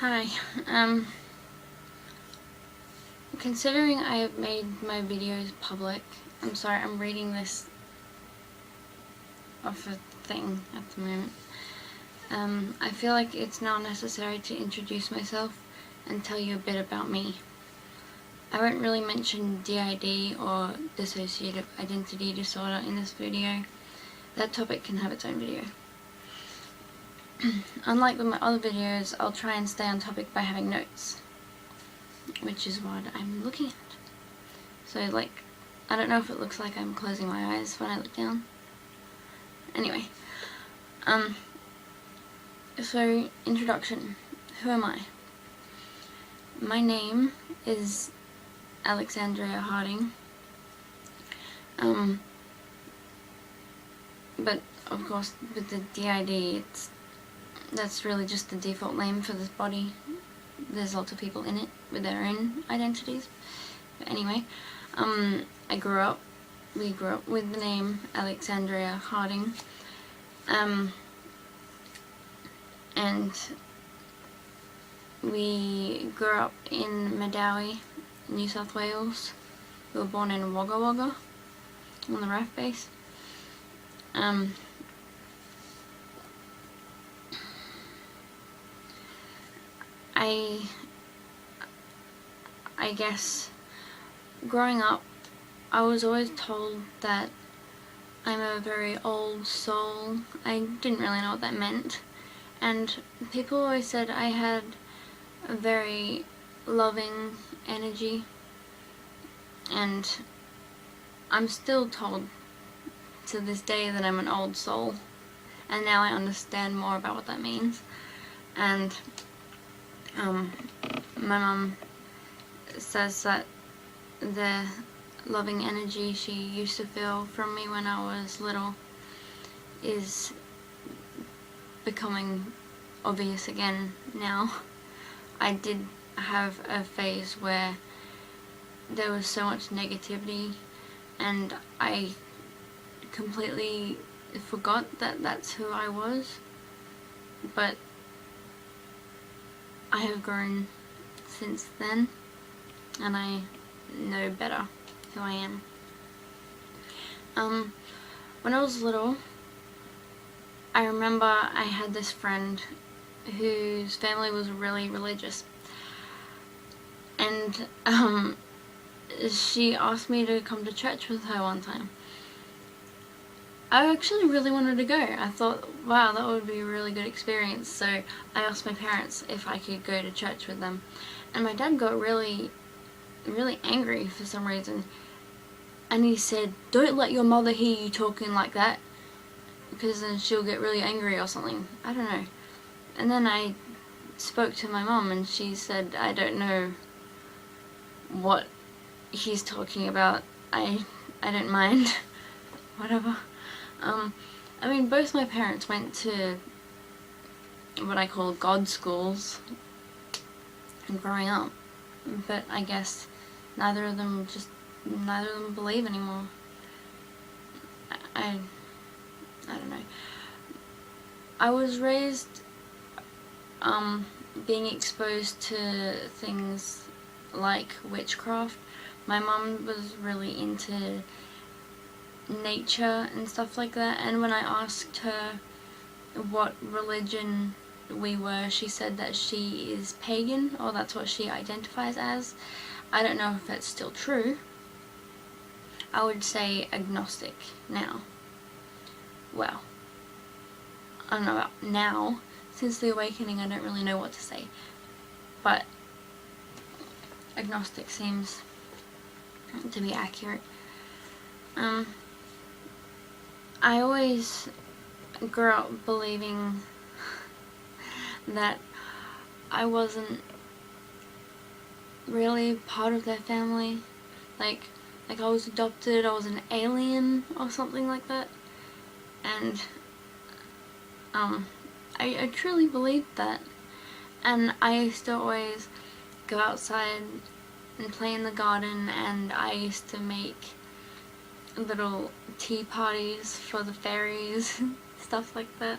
Hi, considering I have made my videos public, I'm sorry, I'm reading this off a thing at the moment. I feel like it's now necessary to introduce myself and tell you a bit about me. I won't really mention DID or dissociative identity disorder in this video. That topic can have its own video. Unlike with my other videos, I'll try and stay on topic by having notes, which is what I'm looking at. So I don't know if it looks like I'm closing my eyes when I look down. Anyway, so introduction. Who am I? My name is Alexandria Harding. But of course with the DID, that's really just the default name for this body. There's lots of people in it with their own identities. But anyway, we grew up with the name Alexandria Harding. And we grew up in Medowie, New South Wales. We were born in Wagga Wagga on the RAF base. I guess growing up, I was always told that I'm a very old soul. I didn't really know what that meant, and people always said I had a very loving energy, and I'm still told to this day that I'm an old soul, and now I understand more about what that means. And my mum says that the loving energy she used to feel from me when I was little is becoming obvious again now. I did have a phase where there was so much negativity, and I completely forgot that that's who I was, but I have grown since then, and I know better who I am. When I was little, I remember I had this friend whose family was really religious, and she asked me to come to church with her one time. I actually really wanted to go. I thought, wow, that would be a really good experience. So I asked my parents if I could go to church with them. And my dad got really angry for some reason. And he said, "Don't let your mother hear you talking like that, because then she'll get really angry or something." I don't know. And then I spoke to my mum, and she said, "I don't know what he's talking about. I don't mind." Whatever. I mean, both my parents went to what I call God schools growing up, but I guess neither of them believe anymore. I don't know. I was raised being exposed to things like witchcraft. My mum was really into nature and stuff like that, and when I asked her what religion we were, she said that she is pagan, or that's what she identifies as. I don't know if that's still true. I would say agnostic now. Well, I don't know about now. Since the awakening, I don't really know what to say, but agnostic seems to be accurate. I always grew up believing that I wasn't really part of their family. Like I was adopted, I was an alien or something like that. And I truly believed that. And I used to always go outside and play in the garden, and I used to make little tea parties for the fairies, stuff like that.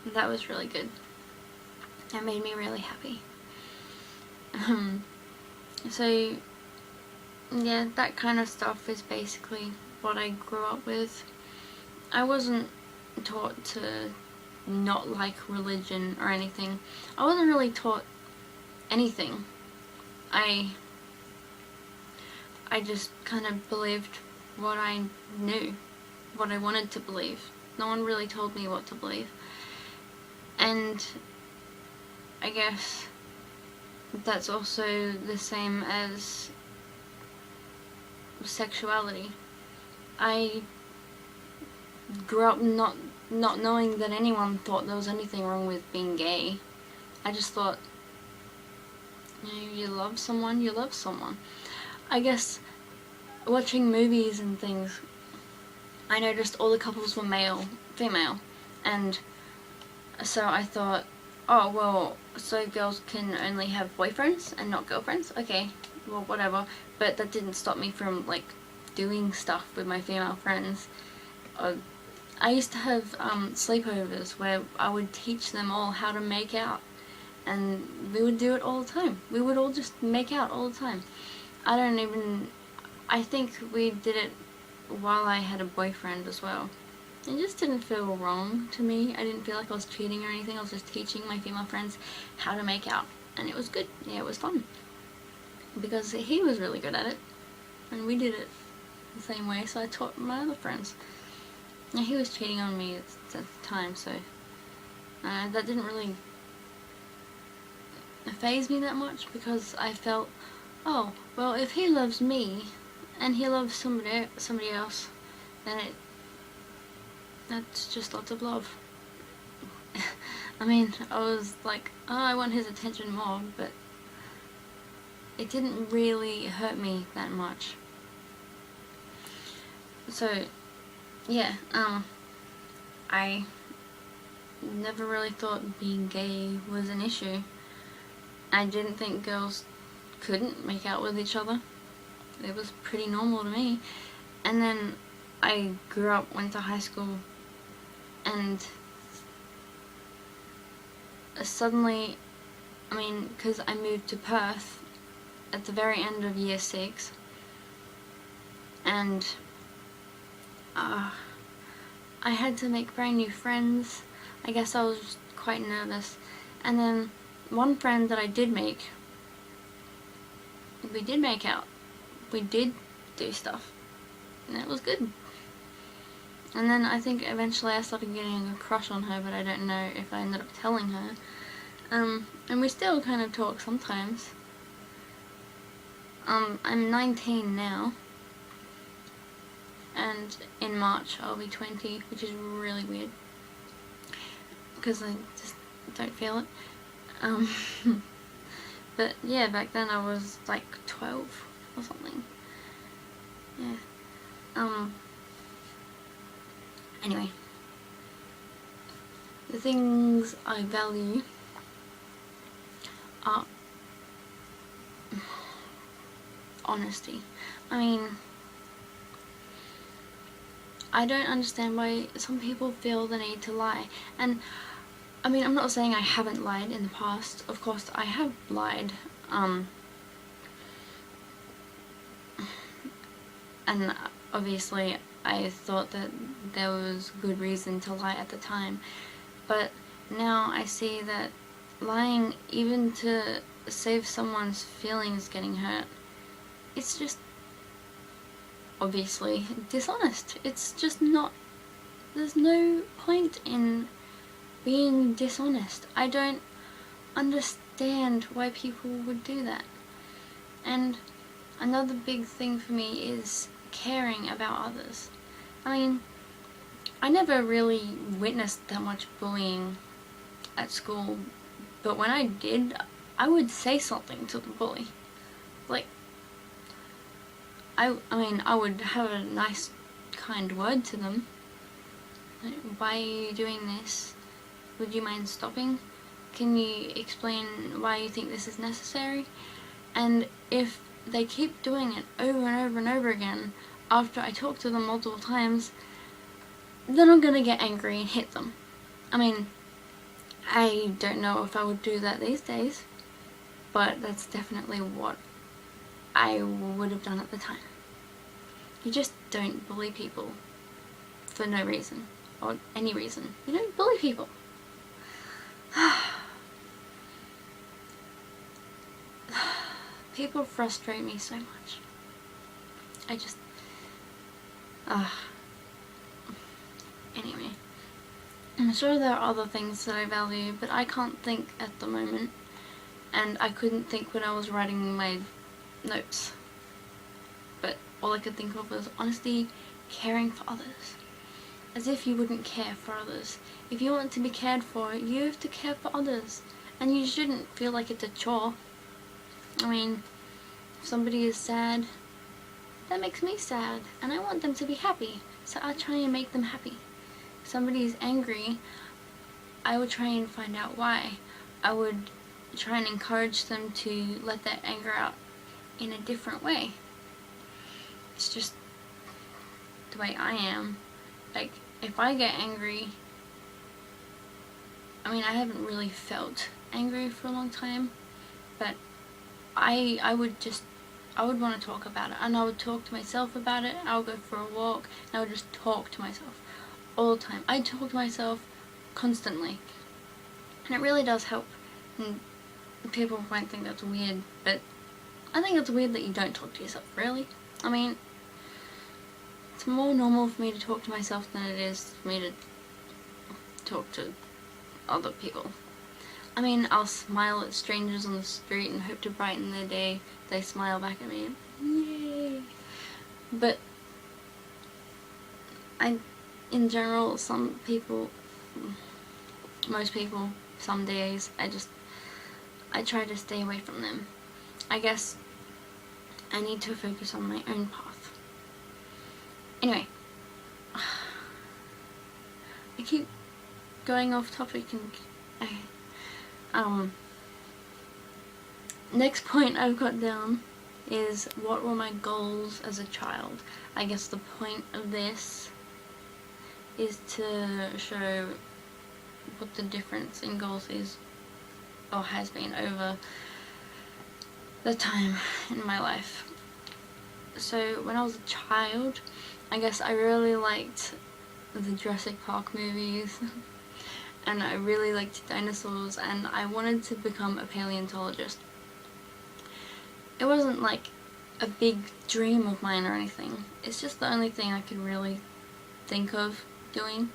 That was really good. That made me really happy. So yeah, that kind of stuff is basically what I grew up with. I wasn't taught to not like religion or anything. I wasn't really taught anything. I just kind of believed what I knew, what I wanted to believe. No one really told me what to believe. And I guess that's also the same as sexuality. I grew up not knowing that anyone thought there was anything wrong with being gay. I just thought, you love someone, you love someone. I guess watching movies and things, I noticed all the couples were female, and so I thought, oh well, so girls can only have boyfriends and not girlfriends? Okay, well whatever. But that didn't stop me from like doing stuff with my female friends. I used to have sleepovers where I would teach them all how to make out, and we would do it all the time. We would all just make out all the time. I think we did it while I had a boyfriend as well. It just didn't feel wrong to me. I didn't feel like I was cheating or anything. I was just teaching my female friends how to make out, and it was good. Yeah, it was fun. Because he was really good at it, and we did it the same way, so I taught my other friends. And he was cheating on me at the time, so that didn't really faze me that much, because I felt, oh, well, if he loves me and he loves somebody else, then that's just lots of love. I mean, I was like, oh, I want his attention more, but it didn't really hurt me that much. So yeah, I never really thought being gay was an issue. I didn't think girls couldn't make out with each other. It was pretty normal to me. And then I grew up, went to high school, and suddenly, I mean, because I moved to Perth at the very end of year 6, and I had to make brand new friends. I guess I was quite nervous. And then one friend that I did make, we did make out. We did do stuff. And it was good. And then I think eventually I started getting a crush on her, but I don't know if I ended up telling her. And we still kind of talk sometimes. I'm 19 now. And in March I'll be 20, which is really weird, because I just don't feel it. But yeah, back then I was like 12 or something. Yeah. Anyway, the things I value are honesty. I mean, I don't understand why some people feel the need to lie. And I mean, I'm not saying I haven't lied in the past. Of course I have lied. And obviously I thought that there was good reason to lie at the time. But now I see that lying, even to save someone's feelings getting hurt, it's just obviously dishonest. It's just not, there's no point in being dishonest. I don't understand why people would do that. And another big thing for me is caring about others. I mean, I never really witnessed that much bullying at school, but when I did, I would say something to the bully. Like, I mean, I would have a nice, kind word to them. Like, why are you doing this? Would you mind stopping? Can you explain why you think this is necessary? And if they keep doing it over and over and over again, after I talk to them multiple times, then I'm gonna get angry and hit them. I mean, I don't know if I would do that these days, but that's definitely what I would have done at the time. You just don't bully people for no reason, or any reason. You don't bully people. People frustrate me so much. I just... Anyway. I'm sure there are other things that I value, but I can't think at the moment. And I couldn't think when I was writing my notes. But all I could think of was honesty, caring for others. As if you wouldn't care for others. If you want to be cared for, you have to care for others. And you shouldn't feel like it's a chore. I mean, if somebody is sad, that makes me sad. And I want them to be happy. So I try and make them happy. If somebody is angry, I would try and find out why. I would try and encourage them to let that anger out in a different way. It's just the way I am. Like, if I get angry, I mean, I haven't really felt angry for a long time, but I would want to talk about it, and I would talk to myself about it. I would go for a walk, and I would just talk to myself all the time. I talk to myself constantly, and it really does help. And people might think that's weird, but I think it's weird that you don't talk to yourself, really. I mean, it's more normal for me to talk to myself than it is for me to talk to other people. I mean, I'll smile at strangers on the street and hope to brighten their day. They smile back at me, yay! But in general, most people, some days, I try to stay away from them. I guess I need to focus on my own path. Anyway, I keep going off topic and next point I've got down is what were my goals as a child. I guess the point of this is to show what the difference in goals is or has been over the time in my life. So when I was a child, I guess I really liked the Jurassic Park movies and I really liked dinosaurs, and I wanted to become a paleontologist. It wasn't like a big dream of mine or anything. It's just the only thing I could really think of doing.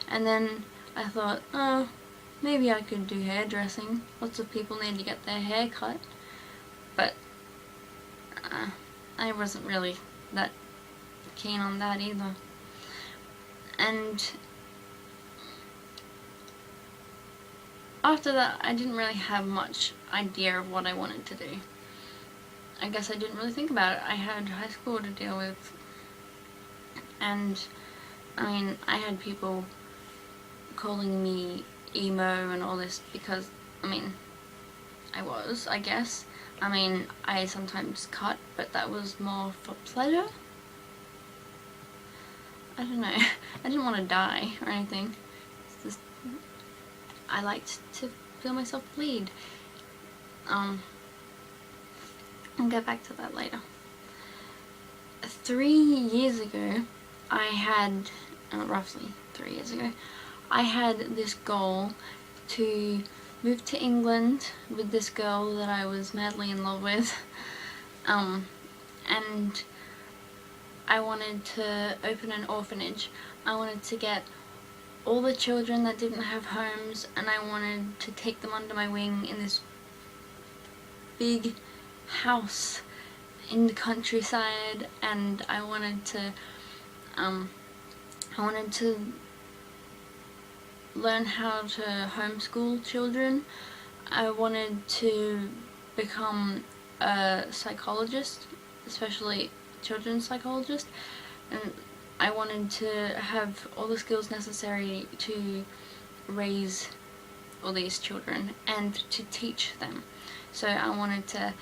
And then I thought, oh, maybe I could do hairdressing. Lots of people need to get their hair cut. But I wasn't really that keen on that either. And after that, I didn't really have much idea of what I wanted to do. I guess I didn't really think about it. I had high school to deal with, and I mean, I had people calling me emo and all this because, I mean, I was, I guess. I mean, I sometimes cut, but that was more for pleasure. I don't know. I didn't want to die or anything. It's just, I liked to feel myself bleed. I'll get back to that later. 3 years ago, I had, roughly 3 years ago, I had this goal to move to England with this girl that I was madly in love with. And I wanted to open an orphanage. I wanted to get all the children that didn't have homes, and I wanted to take them under my wing in this big house in the countryside, and I wanted to learn how to homeschool children. I wanted to become a psychologist, especially children's psychologist, and I wanted to have all the skills necessary to raise all these children and to teach them. So I wanted to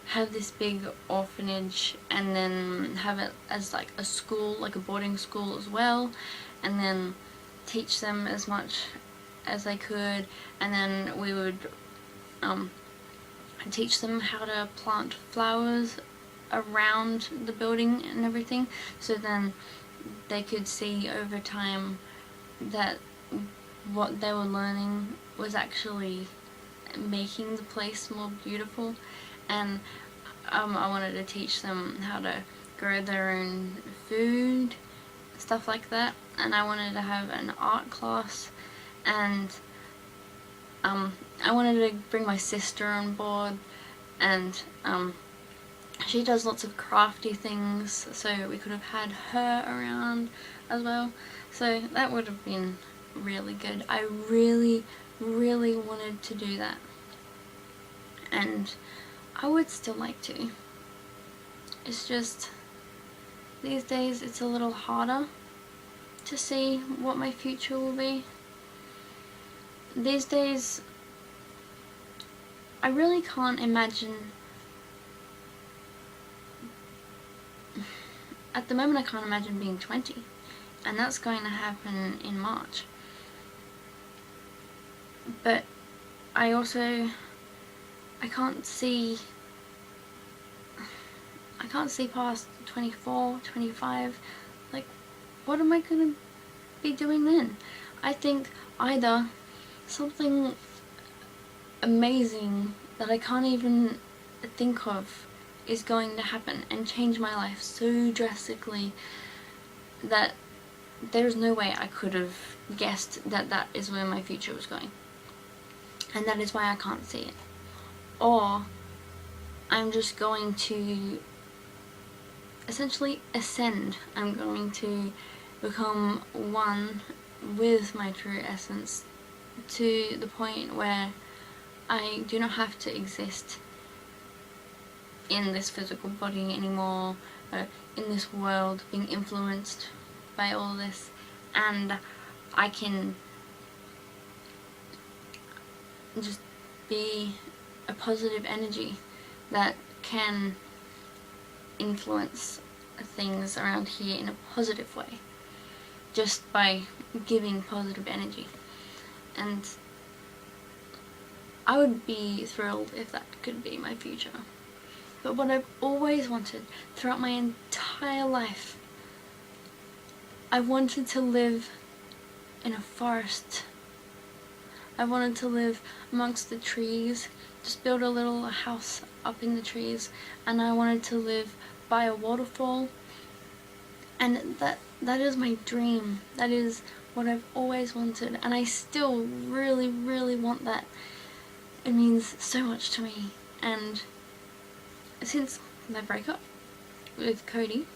have this big orphanage and then have it as like a school, like a boarding school as well, and then teach them as much as I could, and then we would teach them how to plant flowers around the building and everything, so then they could see over time that what they were learning was actually making the place more beautiful. And I wanted to teach them how to grow their own food, stuff like that. And I wanted to have an art class, and I wanted to bring my sister on board, and she does lots of crafty things, so we could have had her around as well. So that would have been really good. I really, really wanted to do that, and I would still like to. It's just, these days it's a little harder to see what my future will be. These days I really can't imagine. At the moment I can't imagine being 20, and that's going to happen in March. But I can't see past 24, 25. Like, what am I gonna be doing then? I think either something amazing that I can't even think of is going to happen and change my life so drastically that there's no way I could have guessed that that is where my future was going. And that is why I can't see it. Or I'm just going to essentially ascend. I'm going to become one with my true essence to the point where I do not have to exist in this physical body anymore, in this world, being influenced by all this, and I can just be a positive energy that can influence things around here in a positive way, just by giving positive energy. And I would be thrilled if that could be my future. But what I've always wanted throughout my entire life, I wanted to live in a forest. I wanted to live amongst the trees, just build a little house up in the trees, and I wanted to live by a waterfall. And that is my dream. That is what I've always wanted, and I still really, really want that. It means so much to me. And since my breakup with Cody,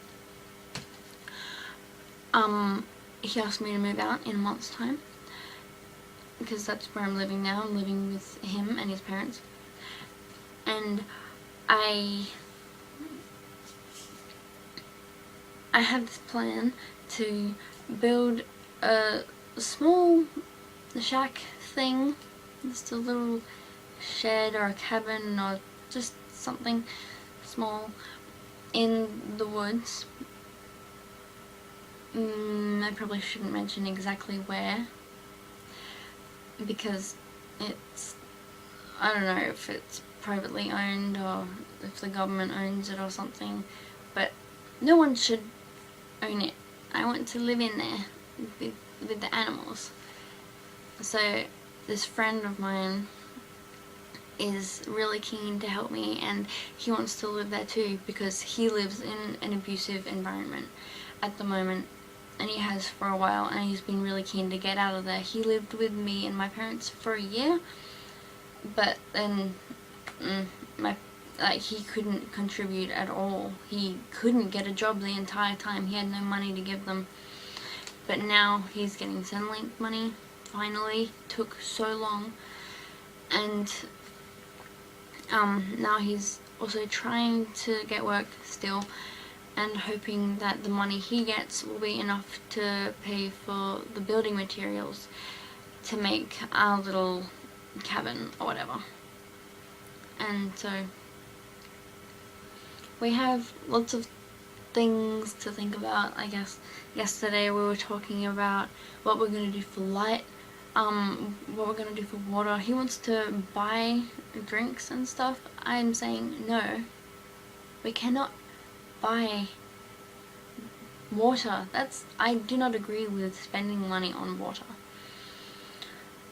he asked me to move out in a month's time, because that's where I'm living now. I'm living with him and his parents, and I have this plan to build a small shack thing, just a little shed or a cabin or just something small in the woods. I probably shouldn't mention exactly where, because it's, I don't know if it's privately owned or if the government owns it or something, but no one should own it. I want to live in there with the animals. So this friend of mine is really keen to help me, and he wants to live there too, because he lives in an abusive environment at the moment, and he has for a while, and he's been really keen to get out of there. He lived with me and my parents for a year, but then he couldn't contribute at all. He couldn't get a job the entire time. He had no money to give them. But now he's getting Centrelink money, finally. Took so long. And now he's also trying to get work still, and hoping that the money he gets will be enough to pay for the building materials to make our little cabin or whatever. And so we have lots of things to think about. I guess yesterday we were talking about what we're going to do for light what we're gonna do for water. He wants to buy drinks and stuff. I'm saying no, we cannot buy water. I do not agree with spending money on water.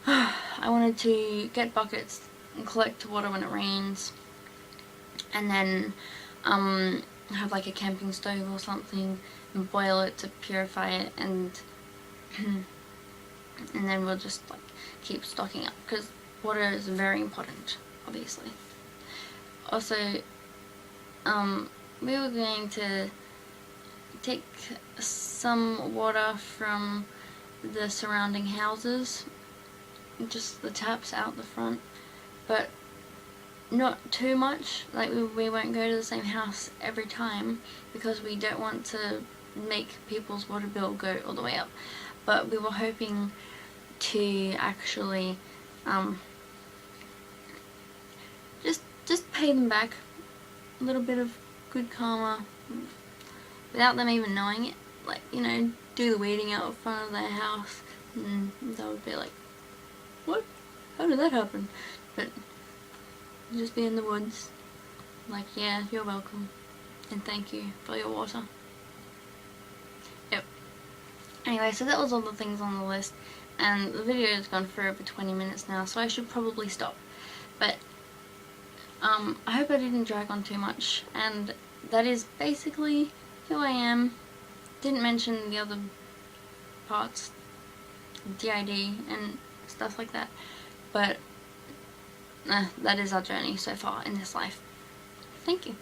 I wanted to get buckets and collect water when it rains, and then have like a camping stove or something and boil it to purify it, and and then we'll just like keep stocking up, because water is very important, obviously. Also, we were going to take some water from the surrounding houses, just the taps out the front, but not too much. Like we won't go to the same house every time, because we don't want to make people's water bill go all the way up. But we were hoping to actually just pay them back a little bit of good karma without them even knowing it. Like, you know, do the weeding out in front of their house, and they would be like, what? How did that happen? But just be in the woods, like, yeah, you're welcome, and thank you for your water. Yep. Anyway, so that was all the things on the list, and the video has gone for over 20 minutes now, so I should probably stop. But I hope I didn't drag on too much, and that is basically who I am. Didn't mention the other parts, DID and stuff like that, but that is our journey so far in this life. Thank you.